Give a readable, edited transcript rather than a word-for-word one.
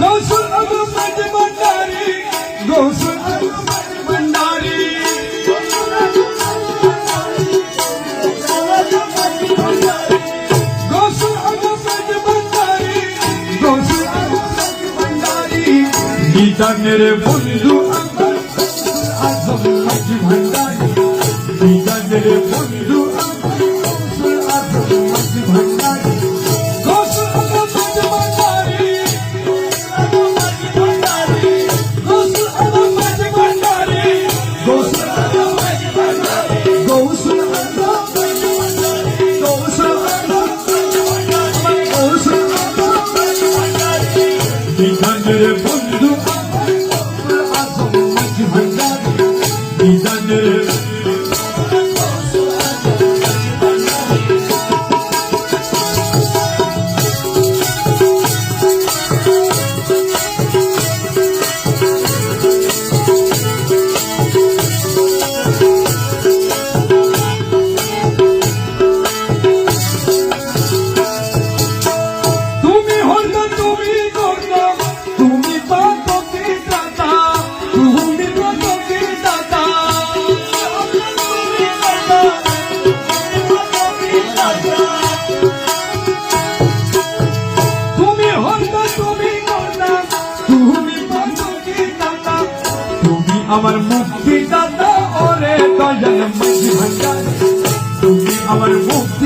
गौसुल अहमद भंडारी, गौसुल अहमद भंडारी, गौसुल अहमद भंडारी, गौसुल अहमद भंडारी, गीता मेरे बंधु आजम मज भंडारी, गीता मेरे बंधु गौसुल आजम मज भंडारी, गौसुल अहमद भंडारी, गौसुल अहमद भंडारी, गौसुल अहमद भंडारी, गौसुल अहमद भंडारी, गौसुल अहमद भंडारी, गौसुल अहमद भंडारी, गीता मेरे बंधु आजम मज भंडारी, गीता मेरे আমার মুক্তি দাতা ওরে দয়াল মজ ভন্ডারি, তুমি আমার মুক্তি